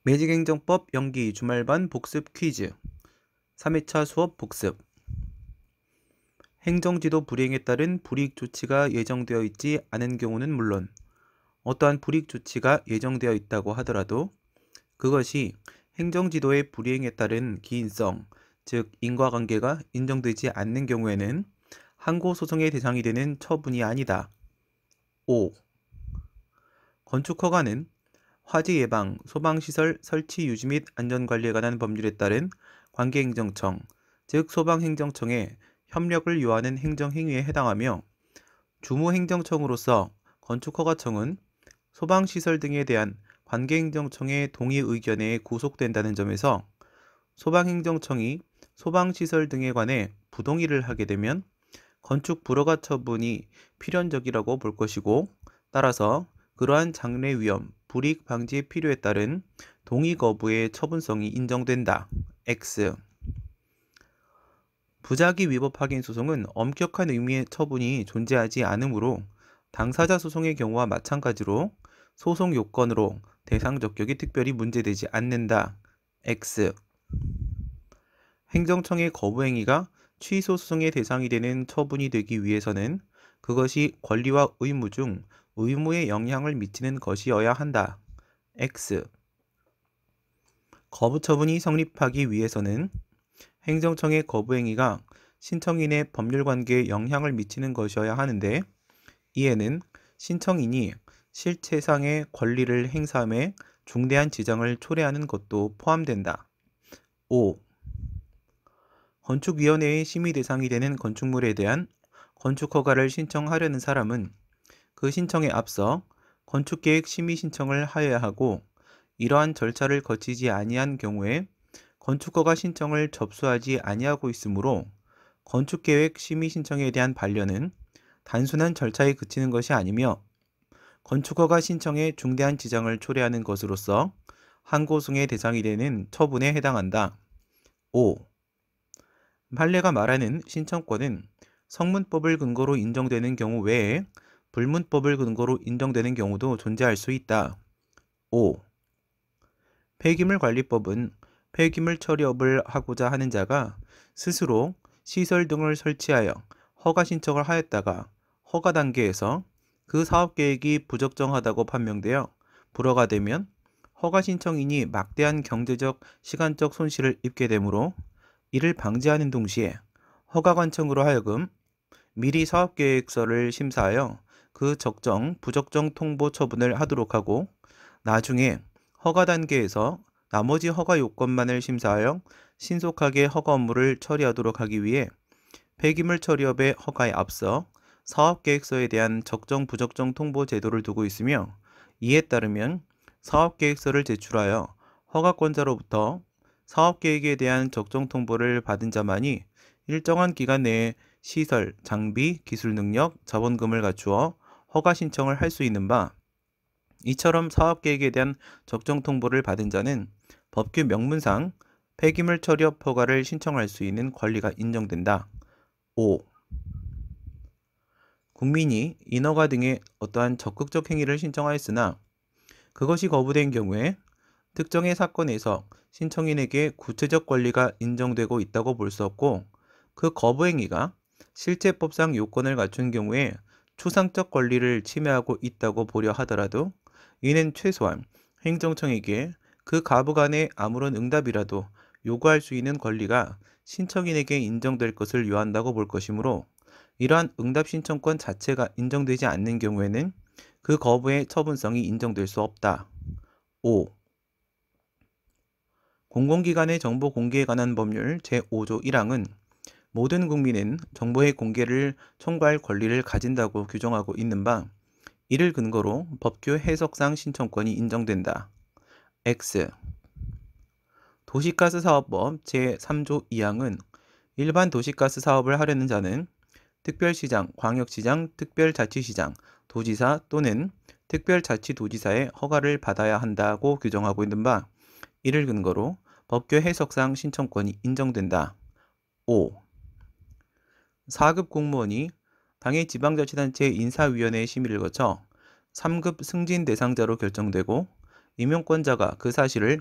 매직행정법 연기 주말반 복습 퀴즈 3회차 수업 복습. 행정지도 불이행에 따른 불이익 조치가 예정되어 있지 않은 경우는 물론 어떠한 불이익 조치가 예정되어 있다고 하더라도 그것이 행정지도의 불이행에 따른 기인성, 즉 인과관계가 인정되지 않는 경우에는 항고소송의 대상이 되는 처분이 아니다. 5. 건축허가는 화재 예방, 소방시설 설치 유지 및 안전관리에 관한 법률에 따른 관계행정청, 즉 소방행정청의 협력을 요하는 행정행위에 해당하며 주무행정청으로서 건축허가청은 소방시설 등에 대한 관계행정청의 동의 의견에 구속된다는 점에서 소방행정청이 소방시설 등에 관해 부동의를 하게 되면 건축 불허가 처분이 필연적이라고 볼 것이고, 따라서 그러한 장래 위험, 불이익 방지 필요에 따른 동의 거부의 처분성이 인정된다. X. 부작위 위법 확인 소송은 엄격한 의미의 처분이 존재하지 않으므로 당사자 소송의 경우와 마찬가지로 소송 요건으로 대상 적격이 특별히 문제되지 않는다. X. 행정청의 거부 행위가 취소 소송의 대상이 되는 처분이 되기 위해서는 그것이 권리와 의무 중 의무에 영향을 미치는 것이어야 한다. X. 거부 처분이 성립하기 위해서는 행정청의 거부 행위가 신청인의 법률관계에 영향을 미치는 것이어야 하는데, 이에는 신청인이 실체상의 권리를 행사함에 중대한 지장을 초래하는 것도 포함된다. 5. 건축위원회의 심의 대상이 되는 건축물에 대한 건축허가를 신청하려는 사람은 그 신청에 앞서 건축계획 심의 신청을 하여야 하고, 이러한 절차를 거치지 아니한 경우에 건축허가 신청을 접수하지 아니하고 있으므로 건축계획 심의 신청에 대한 반려는 단순한 절차에 그치는 것이 아니며 건축허가 신청에 중대한 지장을 초래하는 것으로서 항고소송의 대상이 되는 처분에 해당한다. 5. 판례가 말하는 신청권은 성문법을 근거로 인정되는 경우 외에 불문법을 근거로 인정되는 경우도 존재할 수 있다. 5. 폐기물관리법은 폐기물 처리업을 하고자 하는 자가 스스로 시설 등을 설치하여 허가 신청을 하였다가 허가 단계에서 그 사업계획이 부적정하다고 판명되어 불허가 되면 허가 신청인이 막대한 경제적, 시간적 손실을 입게 되므로 이를 방지하는 동시에 허가관청으로 하여금 미리 사업계획서를 심사하여 그 적정, 부적정 통보 처분을 하도록 하고, 나중에 허가 단계에서 나머지 허가 요건만을 심사하여 신속하게 허가 업무를 처리하도록 하기 위해 폐기물 처리업의 허가에 앞서 사업계획서에 대한 적정, 부적정 통보 제도를 두고 있으며, 이에 따르면 사업계획서를 제출하여 허가권자로부터 사업계획에 대한 적정 통보를 받은 자만이 일정한 기간 내에 시설, 장비, 기술 능력, 자본금을 갖추어 허가 신청을 할 수 있는 바, 이처럼 사업계획에 대한 적정 통보를 받은 자는 법규 명문상 폐기물 처리업 허가를 신청할 수 있는 권리가 인정된다. 5. 국민이 인허가 등의 어떠한 적극적 행위를 신청하였으나 그것이 거부된 경우에 특정의 사건에서 신청인에게 구체적 권리가 인정되고 있다고 볼 수 없고, 그 거부 행위가 실체법상 요건을 갖춘 경우에 추상적 권리를 침해하고 있다고 보려 하더라도 이는 최소한 행정청에게 그 가부 간의 아무런 응답이라도 요구할 수 있는 권리가 신청인에게 인정될 것을 요한다고 볼 것이므로, 이러한 응답 신청권 자체가 인정되지 않는 경우에는 그 거부의 처분성이 인정될 수 없다. 5. 공공기관의 정보 공개에 관한 법률 제5조 1항은 모든 국민은 정보의 공개를 청구할 권리를 가진다고 규정하고 있는 바, 이를 근거로 법규 해석상 신청권이 인정된다. X. 도시가스사업법 제3조 2항은 일반 도시가스 사업을 하려는 자는 특별시장, 광역시장, 특별자치시장, 도지사 또는 특별자치도지사의 허가를 받아야 한다고 규정하고 있는 바, 이를 근거로 법규 해석상 신청권이 인정된다. 5. 4급 공무원이 당의 지방자치단체 인사위원회의 심의를 거쳐 3급 승진 대상자로 결정되고 임용권자가 그 사실을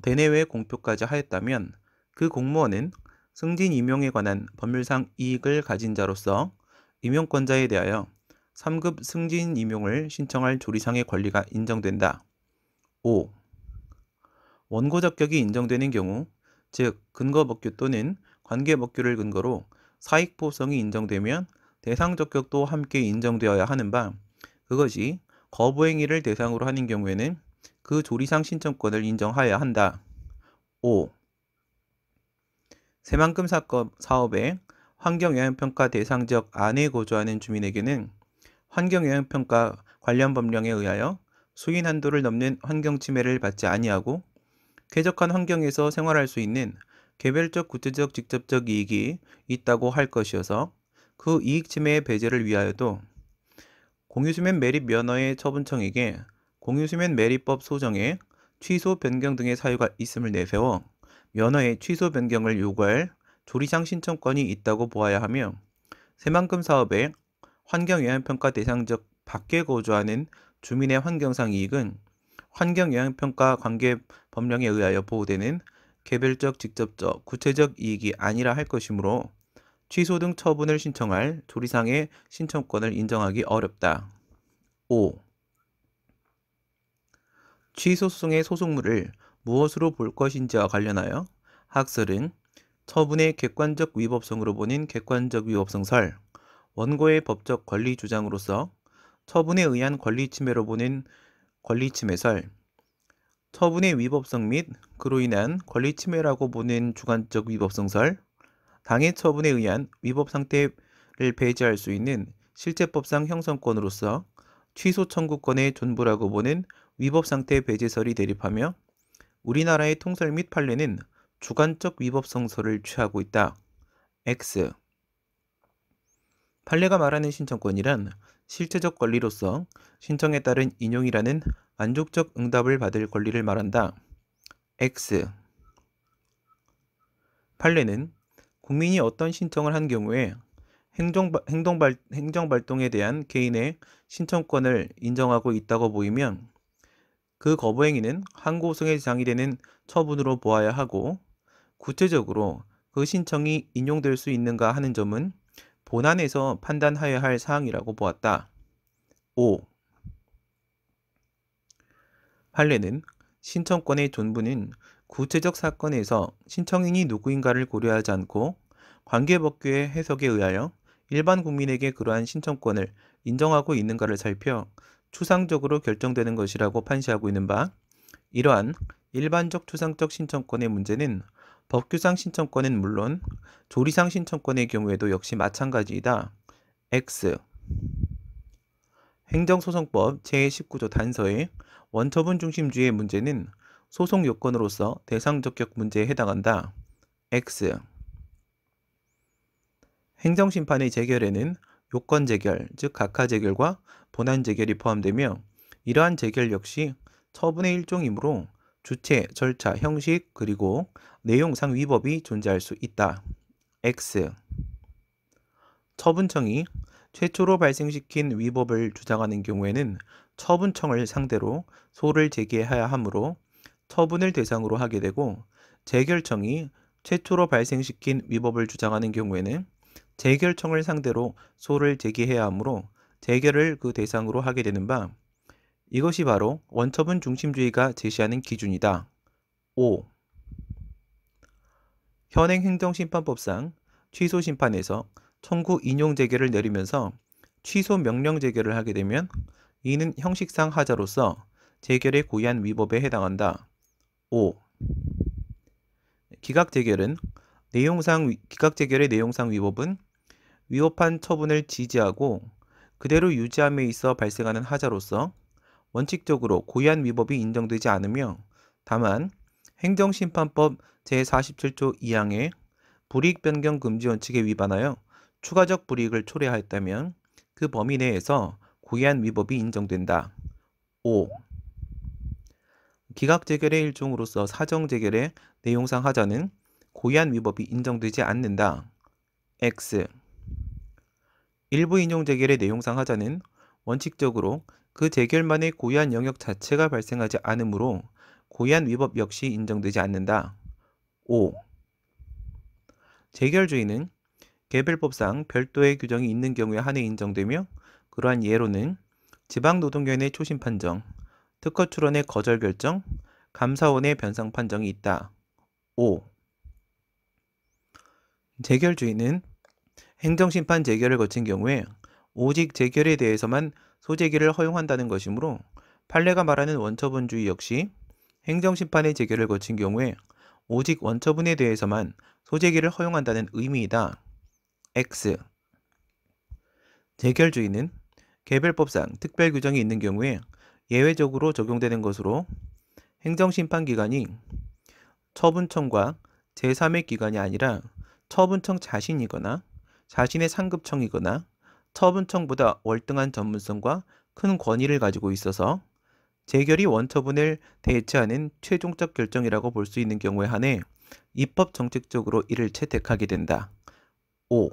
대내외 공표까지 하였다면 그 공무원은 승진 임용에 관한 법률상 이익을 가진 자로서 임용권자에 대하여 3급 승진 임용을 신청할 조리상의 권리가 인정된다. 5. 원고 적격이 인정되는 경우, 즉 근거법규 또는 관계법규를 근거로 사익보상이 인정되면 대상 적격도 함께 인정되어야 하는 바, 그것이 거부행위를 대상으로 하는 경우에는 그 조리상 신청권을 인정하여야 한다. 5. 새만금 사업의 환경영향평가 대상 지역 안에 거주하는 주민에게는 환경영향평가 관련 법령에 의하여 수인 한도를 넘는 환경침해를 받지 아니하고 쾌적한 환경에서 생활할 수 있는 개별적 구체적 직접적 이익이 있다고 할 것이어서 그 이익 침해의 배제를 위하여도 공유수면 매립 면허의 처분청에게 공유수면 매립법 소정에 취소 변경 등의 사유가 있음을 내세워 면허의 취소 변경을 요구할 조리상 신청권이 있다고 보아야 하며, 새만금 사업의 환경영향평가 대상 지역 밖에 거주하는 주민의 환경상 이익은 환경영향평가 관계 법령에 의하여 보호되는 개별적 직접적 구체적 이익이 아니라 할 것이므로 취소 등 처분을 신청할 조리상의 신청권을 인정하기 어렵다. 5. 취소 소송의 소송물을 무엇으로 볼 것인지와 관련하여 학설은 처분의 객관적 위법성으로 보는 객관적 위법성설, 원고의 법적 권리 주장으로서 처분에 의한 권리 침해로 보는 권리 침해설, 처분의 위법성 및 그로 인한 권리 침해라고 보는 주관적 위법성설, 당해 처분에 의한 위법 상태를 배제할 수 있는 실제법상 형성권으로서 취소 청구권의 존부라고 보는 위법 상태 배제설이 대립하며, 우리나라의 통설 및 판례는 주관적 위법성설을 취하고 있다. X. 판례가 말하는 신청권이란 실체적 권리로서 신청에 따른 인용이라는 만족적 응답을 받을 권리를 말한다. X. 판례는 국민이 어떤 신청을 한 경우에 행정발동에 대한 개인의 신청권을 인정하고 있다고 보이면 그 거부행위는 항고성의 대상이 되는 처분으로 보아야 하고, 구체적으로 그 신청이 인용될 수 있는가 하는 점은 본안에서 판단하여야 할 사항이라고 보았다. 5. 판례는 신청권의 존부는 구체적 사건에서 신청인이 누구인가를 고려하지 않고 관계법규의 해석에 의하여 일반 국민에게 그러한 신청권을 인정하고 있는가를 살펴 추상적으로 결정되는 것이라고 판시하고 있는 바, 이러한 일반적 추상적 신청권의 문제는 법규상 신청권은 물론 조리상 신청권의 경우에도 역시 마찬가지이다. X. 행정소송법 제19조 단서의 원처분 중심주의의 문제는 소송 요건으로서 대상 적격 문제에 해당한다. X. 행정심판의 재결에는 요건 재결, 즉 각하 재결과 본안 재결이 포함되며, 이러한 재결 역시 처분의 일종이므로 주체, 절차, 형식, 그리고 내용상 위법이 존재할 수 있다. X. 처분청이 최초로 발생시킨 위법을 주장하는 경우에는 처분청을 상대로 소를 제기해야 하므로 처분을 대상으로 하게 되고, 재결청이 최초로 발생시킨 위법을 주장하는 경우에는 재결청을 상대로 소를 제기해야 하므로 재결을 그 대상으로 하게 되는 바, 이것이 바로 원처분 중심주의가 제시하는 기준이다. 5. 현행 행정심판법상 취소심판에서 청구 인용 재결을 내리면서 취소 명령 재결을 하게 되면 이는 형식상 하자로서 재결의 고의한 위법에 해당한다. 5. 기각 재결의 내용상 위법은 위법한 처분을 지지하고 그대로 유지함에 있어 발생하는 하자로서 원칙적으로 고의한 위법이 인정되지 않으며, 다만 행정심판법 제47조 2항의 불이익 변경 금지 원칙에 위반하여 추가적 불이익을 초래하였다면 그 범위 내에서 고의한 위법이 인정된다. 5. 기각 재결의 일종으로서 사정 재결의 내용상 하자는 고의한 위법이 인정되지 않는다. X. 일부 인용 재결의 내용상 하자는 원칙적으로 그 재결만의 고의한 영역 자체가 발생하지 않으므로 고의한 위법 역시 인정되지 않는다. 5. 재결주의는 개별법상 별도의 규정이 있는 경우에 한해 인정되며 그러한 예로는 지방노동위원회 초심 판정, 특허 출원의 거절 결정, 감사원의 변상 판정이 있다. 5. 재결주의는 행정심판 재결을 거친 경우에 오직 재결에 대해서만 소재기를 허용한다는 것이므로 판례가 말하는 원처분주의 역시 행정심판의 재결을 거친 경우에 오직 원처분에 대해서만 소재기를 허용한다는 의미이다. X. 재결주의는 개별법상 특별 규정이 있는 경우에 예외적으로 적용되는 것으로 행정심판기관이 처분청과 제3의 기관이 아니라 처분청 자신이거나 자신의 상급청이거나 처분청보다 월등한 전문성과 큰 권위를 가지고 있어서 재결이 원처분을 대체하는 최종적 결정이라고 볼 수 있는 경우에 한해 입법 정책적으로 이를 채택하게 된다. 5.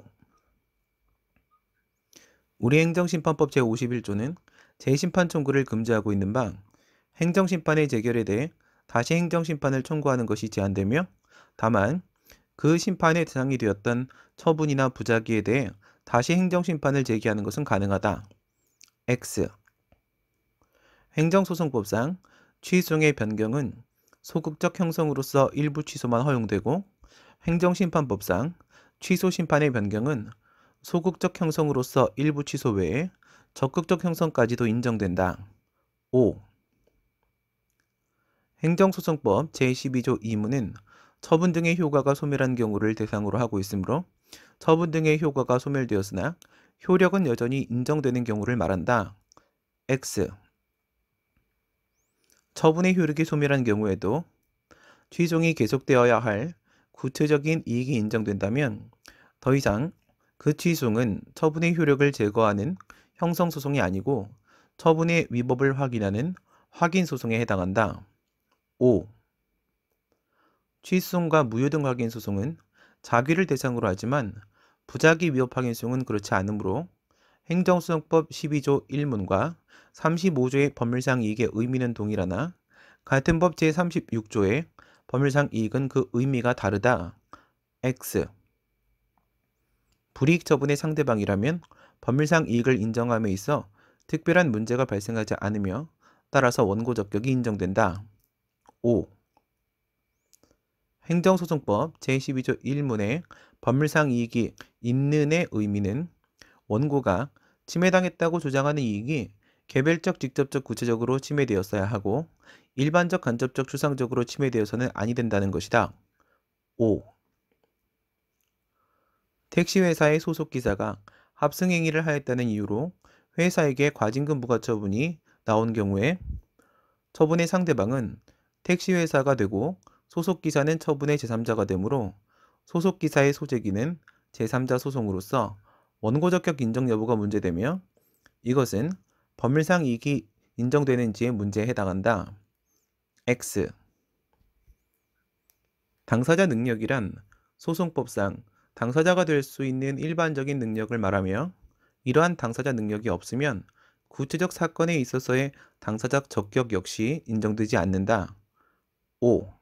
우리 행정심판법 제51조는 재심판 청구를 금지하고 있는 바 행정심판의 재결에 대해 다시 행정심판을 청구하는 것이 제한되며 다만 그 심판의 대상이 되었던 처분이나 부작위에 대해 다시 행정심판을 제기하는 것은 가능하다. X. 행정소송법상 취소의 변경은 소극적 형성으로서 일부 취소만 허용되고 행정심판법상 취소심판의 변경은 소극적 형성으로서 일부 취소 외에 적극적 형성까지도 인정된다. 5. 행정소송법 제12조 2무는 처분 등의 효과가 소멸한 경우를 대상으로 하고 있으므로 처분 등의 효과가 소멸되었으나 효력은 여전히 인정되는 경우를 말한다. X. 처분의 효력이 소멸한 경우에도 취송이 계속되어야 할 구체적인 이익이 인정된다면 더 이상 그 취송은 처분의 효력을 제거하는 형성소송이 아니고 처분의 위법을 확인하는 확인소송에 해당한다. 5. 취소송과 무효등 확인소송은 자귀를 대상으로 하지만 부작위 위법 확인소송은 그렇지 않으므로 행정소송법 12조 1문과 35조의 법률상 이익의 의미는 동일하나 같은 법 제36조의 법률상 이익은 그 의미가 다르다. X. 불이익 처분의 상대방이라면 법률상 이익을 인정함에 있어 특별한 문제가 발생하지 않으며 따라서 원고 적격이 인정된다. 5. 행정소송법 제12조 1문의 법률상 이익이 있는의 의미는 원고가 침해당했다고 주장하는 이익이 개별적, 직접적, 구체적으로 침해되었어야 하고 일반적, 간접적, 추상적으로 침해되어서는 아니 된다는 것이다. 5. 택시회사의 소속기사가 합승행위를 하였다는 이유로 회사에게 과징금 부과 처분이 나온 경우에 처분의 상대방은 택시회사가 되고 소속기사는 처분의 제3자가 되므로 소속기사의 소재기는 제3자 소송으로서 원고적격 인정 여부가 문제되며 이것은 법률상 이익이 인정되는지의 문제에 해당한다. X. 당사자 능력이란 소송법상 당사자가 될 수 있는 일반적인 능력을 말하며 이러한 당사자 능력이 없으면 구체적 사건에 있어서의 당사자 적격 역시 인정되지 않는다. 5.